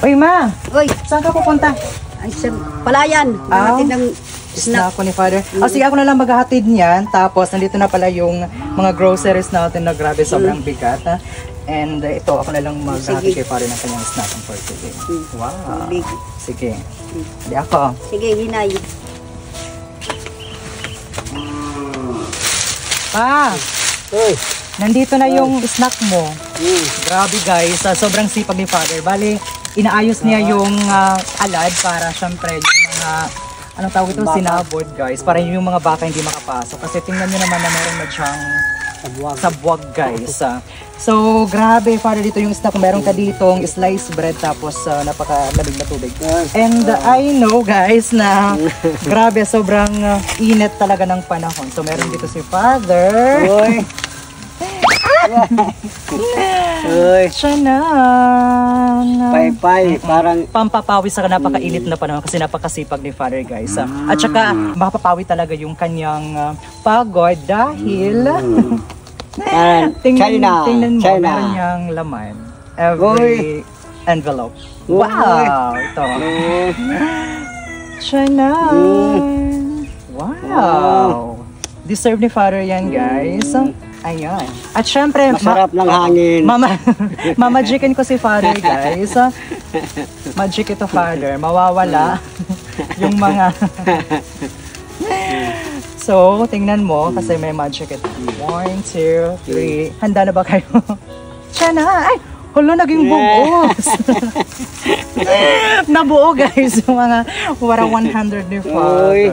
Uy, ma! Uy, Saan ka pupunta? ay, palayan. Natin ng Snack ko ni Father. Sige, ako na lang maghahatid niyan. Tapos, nandito na pala yung mga groceries natin na grabe, sobrang bigat. Ha? And ito, ako na lang maghahatid kay Father ng kanyang snack for today. Wow. Sige. Hindi ako. Sige, hinay. Pa! Uy! Nandito na yung snack mo. Grabe guys, sobrang sipag ni Father. Bali, inaayos niya yung alad para syempre yung mga anong tawag ito? Sinabod guys. Para yung mga baka hindi makapasok. Kasi tingnan nyo naman na meron na siyang sabwag guys. So grabe Father, dito yung snack. Meron ka ditong sliced bread tapos napakalamig na tubig. And I know guys na grabe sobrang init talaga ng panahon. So meron dito si Father. Uy! Uy! Siya na. Pay-pay, parang Pampapawi sa napakainit na panahon kasi napakasipag ni Father guys. At saka mapapawi talaga yung kanyang pagod dahil tingnan mo, meron niyang laman. Every envelope. Wow! Ito. Siya na. Wow! Deserve ni Father yan guys. Ayan. At syempre, masarap ng hangin. Mamagikin ko si Father guys. Magic ito Father. Mawawala yung mga... So, tingnan mo kasi may magic ito. 1, 2, 3. Handa na ba kayo? Siya na. Ay! Hulo, naging bugos. Nabuo guys. Yung mga warang 100 ni Father.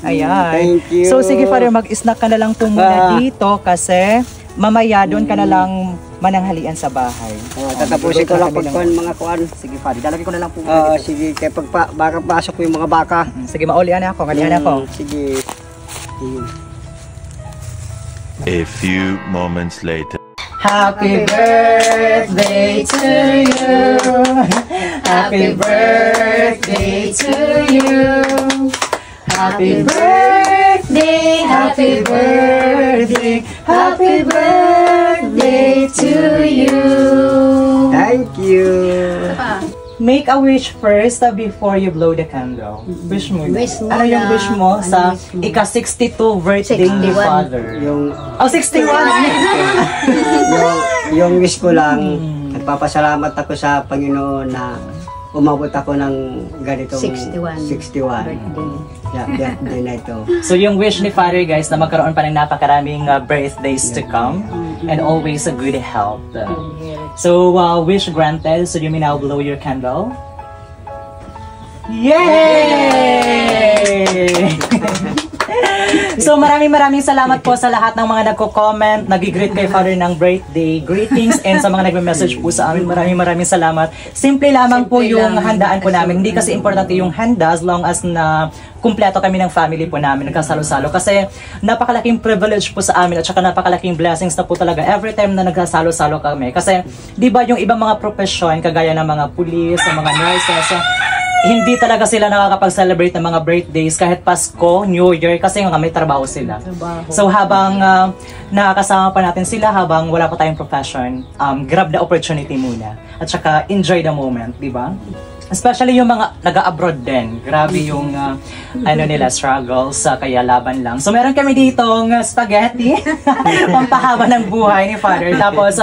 Ayan. Thank you. So sige Father, mag-snack ka na lang po muna dito kasi mamaya doon ka na lang mananghalian sa bahay. Tatapusin ko lang pagkuhan mga kuhan. Sige Father, dalagay ko na lang po muna dito. Sige, kaya baka pasok ko yung mga baka. Sige, maulian ako, ngalian ako. Sige. A few moments later. Happy birthday to you. Happy birthday to you. Happy birthday, happy birthday, happy birthday to you. Thank you. Make a wish first before you blow the candle. Wish mo. Wish mo ano yung na- wish mo ano sa wish mo? ika-62 birthday ni 61. Father? Yung 61! yung wish ko lang, nagpapasalamat ako sa Panginoon na umabot ako ng ganitong 61. 61. Birthday na ito. So yung wish ni Father guys na magkaroon pa ng napakaraming birthdays to come and always a good health. So wish granted. So you may now blow your candle. Yay! So maraming salamat po sa lahat ng mga nagko-comment, nag-greet kay Father ng birthday greetings, and sa mga nagme-message po sa amin, maraming salamat. Simple lamang po yung handaan po namin. Hindi kasi importante yung handa as long as na kumpleto kami ng family po namin, nagkasalo-salo. Kasi napakalaking privilege po sa amin at saka napakalaking blessings na po talaga every time na nagkasalo-salo kami. Kasi di ba yung ibang mga profesyon, kagaya ng mga pulis, ng mga nurses, hindi talaga sila nakakapag-celebrate ng mga birthdays kahit Pasko, New Year kasi nga may trabaho sila. So habang nakakasama pa natin sila, habang wala pa tayong profession, grab the opportunity muna at saka enjoy the moment, di ba? Especially yung mga nag-abroad din. Grabe yung ano nila, struggles, kaya laban lang. So meron kami ditong spaghetti, pampahaba ng buhay ni Father. Tapos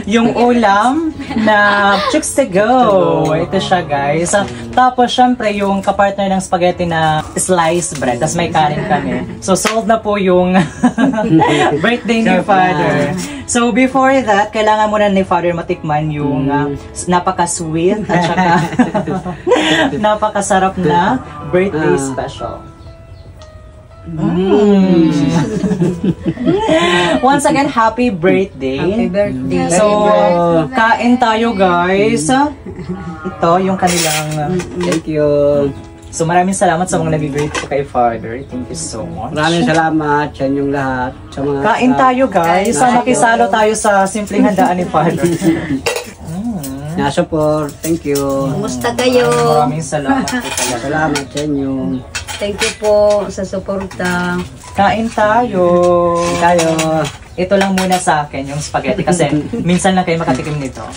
yung ulam na chicks to go. Ito siya guys. Tapos syempre yung kapartner ng spaghetti na sliced bread. Tapos may kanin kami. So solved na po yung birthday ni Father. So before that, kailangan muna ni Father matikman yung napaka-sweet at saka napakasarap na birthday special. Once again, happy birthday. Happy birthday. So, kain tayo guys. Ito yung kanilang... Thank you. So, maraming salamat sa mga nag-greet ko kay Father. Thank you so much. Maraming salamat sa inyong lahat. Sa mga Kain tayo guys. So, makisalo tayo sa simpleng handaan ni Father. na-support. Thank you. Kumusta kayo? Maraming salamat po talaga. Salamat sa inyo. Thank you po sa suporta. Kain tayo. Tayo. ito lang muna sa akin, yung spaghetti. Kasi minsan lang kayo makatikim nito.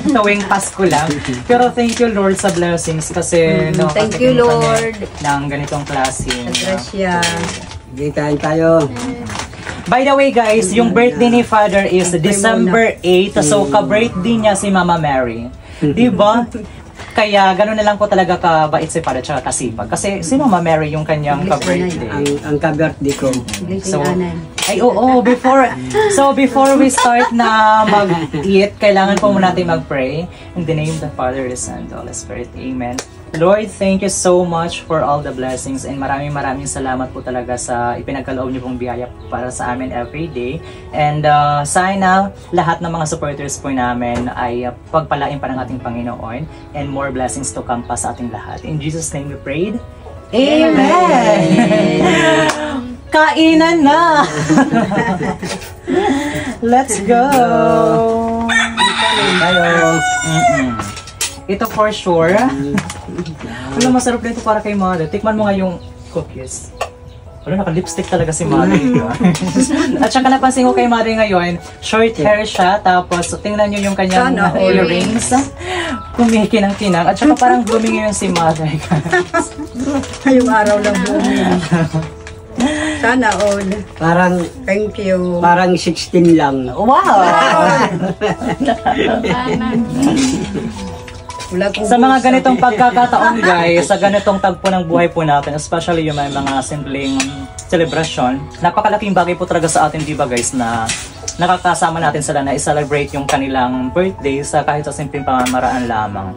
Tuwing Pasko lang. Pero thank you, Lord, sa blessings. Kasi Thank you, Lord. ng ganitong klase. Grasya. Gitain tayo. By the way, guys, yung birthday ni Father is December 8. So, ka-birthday niya si Mama Mary. Diba? Kaya gano'n na lang po talaga kabait si Father tsaka kasipag. Kasi si Mama Mary yung kanyang ka-birthday. Ang ka-birthday ko. So, ay oo, before we start na mag-eat, kailangan po muna natin mag-pray. In the name of the Father, the Son, the Holy Spirit. Amen. Lord, thank you so much for all the blessings and maraming salamat po talaga sa ipinagkaloob niyo pong biyaya para sa amin every day. And sana lahat ng mga supporters po namin ay pagpalain pa ng ating Panginoon and more blessings to come pa sa ating lahat. In Jesus' name we prayed. Amen! Kainan na! Let's go! Tayo. Ito for sure. Wala, masarap na ito para kay Mother. Tikman mo nga yung cookies. Wala, naka-lipstick talaga si Mother. At saka napansin ko kay Mother ngayon, short hair siya. Tapos tingnan nyo yung kanyang earrings. Kumikinang-kinang. At saka parang blooming yun si Mother. Ngayong araw lang blooming. Sana all. Parang Thank you. parang 16 lang. Wow! Sa mga ganitong pagkakataon, guys, sa ganitong tagpo ng buhay po natin, especially yung may mga simpleng celebration, napakalaking bagay po talaga sa atin, di ba guys, na nakakasama natin sila na i-celebrate yung kanilang birthday sa kahit sa simpleng pamamaraan lamang.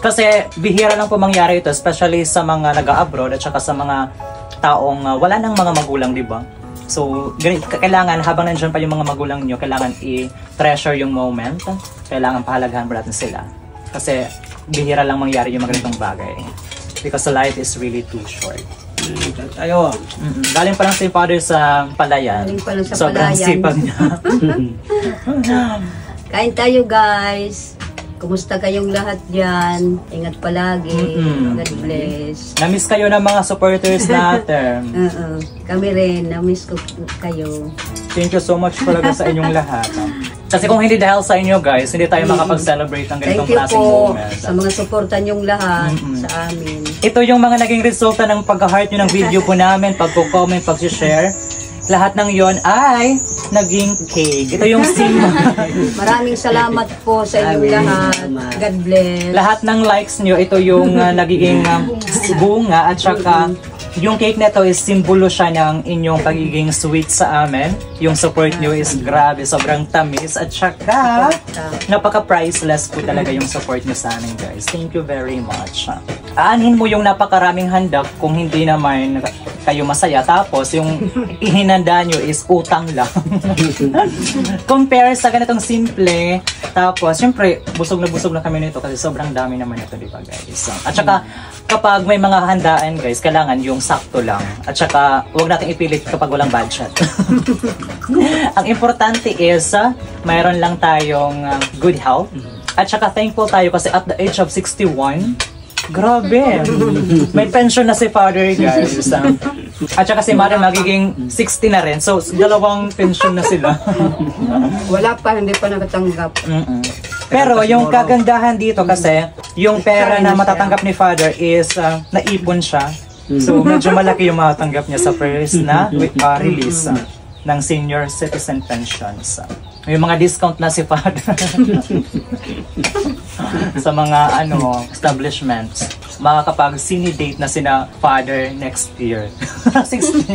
Kasi bihira lang po mangyari ito, especially sa mga nag-abroad at saka sa mga taong wala nang mga magulang, di ba? So, kailangan, habang nandiyan pa yung mga magulang nyo, kailangan i-treasure yung moment. Kailangan pahalagahan po natin sila. Kasi, bihira lang mangyari yung mga ganitong bagay. Because life is really too short. Tayo. Galing pa lang si Father sa palayan. Galing pa lang sa Sobrang palayan. sipag niya. Kain tayo, guys. Kumusta kayong lahat dyan? Ingat palagi. God bless. Namiss kayo ng mga supporters natin. Kami rin. Namiss ko kayo. Thank you so much talaga sa inyong lahat. Kasi kung hindi dahil sa inyo guys, hindi tayo makapag-celebrate ng ganitong Thank you klaseng po moment. sa mga suporta nyong lahat sa amin. Ito yung mga naging resulta ng pag-heart nyo ng video po namin, pag-comment, pag-share. Lahat ng yon ay naging cake. Ito yung symbol. Maraming salamat po sa inyong lahat. God bless. Lahat ng likes nyo, ito yung nagiging bunga at saka yung cake na to is simbolo siya ng inyong pagiging sweet sa amin. Yung support nyo is grabe, sobrang tamis at saka napaka-priceless po talaga yung support nyo sa amin guys. Thank you very much. Aanhin mo yung napakaraming handa kung hindi naman kayo masaya. Tapos yung ihinanda nyo is utang lang. Compare sa ganitong simple. Tapos syempre busog na kami nito kasi sobrang dami naman ito, di ba guys? At saka kapag may mga handaan guys, kailangan yung sakto lang. At saka huwag natin ipilit kapag walang budget. Ang importante is mayroon lang tayong good health. At saka thankful tayo kasi at the age of 61, grabe! May pension na si Father guys. At saka si Mother magiging 60 na rin. So dalawang pension na sila. Wala pa, hindi pa nakatanggap. Pero yung kagandahan dito kasi, yung pera na matatanggap ni Father is naipon siya. So medyo malaki yung matatanggap niya sa first na release ng senior citizen pensions. Yung mga discount na si Father sa mga establishments. Makakapag-sini-date na sina Father next year. 60.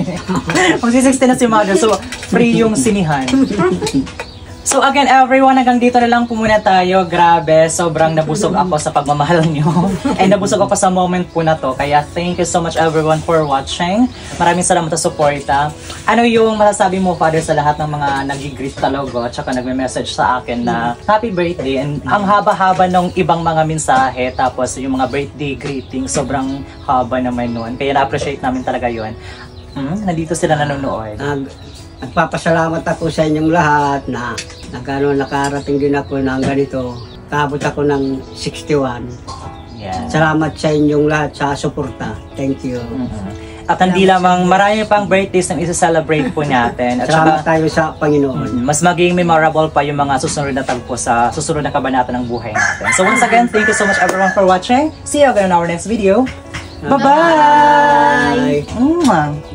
Magsi-60 na si Mother, so free yung sinihan. So again, everyone, hanggang dito na lang po muna tayo. Grabe, sobrang nabusog ako sa pagmamahal nyo. And nabusog ako sa moment po na to. Kaya thank you so much everyone for watching. Maraming salamat sa suporta. Ano yung masasabi mo, Father, sa lahat ng mga nag-greet talaga at saka nagme-message sa akin na happy birthday. And ang haba-haba ng ibang mga mensahe. Tapos yung mga birthday greeting, sobrang haba naman nun. Kaya na-appreciate namin talaga yun. Nandito sila nanonood. Nagpapasalamat ako sa inyong lahat na nakarating din ako ng ganito. Kaabot ako ng 61. Yeah. Salamat sa inyong lahat sa suporta. Thank you. At hindi lamang marami pang birthdays na isa-celebrate po natin. At Salamat saka, tayo sa Panginoon. mas maging memorable pa yung mga susunod na tagpo sa susunod na kabanata ng buhay natin. So once again, thank you so much everyone for watching. See you again in our next video. Bye-bye! Bye!